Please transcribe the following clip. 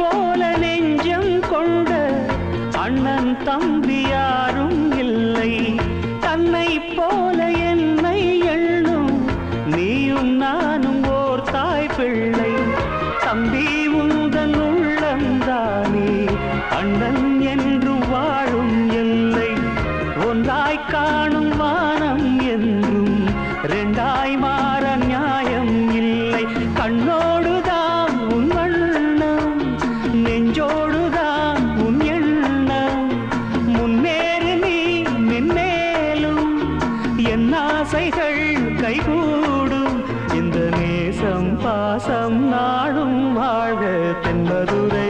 போல நெஞ்சம் கொண்ட அண்ணன் தம்பி யாரும் இல்லை. தன்னை போல என்னை எண்ணும் நீயும் நானும் ஓர் தாய் பிள்ளை. தம்பி உந்தன் உள்ளந்தானே அண்ணன் என்று வாழும் எல்லை. ஒன்றாய் காணும் வானம் என்றும் ரெண்டாய் மாற நியாயம் இல்லை. கண்ணோடுதான் உன் வண்ணம், நெஞ்சோடுதான் உன் எண்ணம். முன்னேறு நீ மென்மேலும், என் ஆசைகள் கைகூடும். இந்த நேசம் பாசம் நாடும் வாழ்க தென்மதுரை.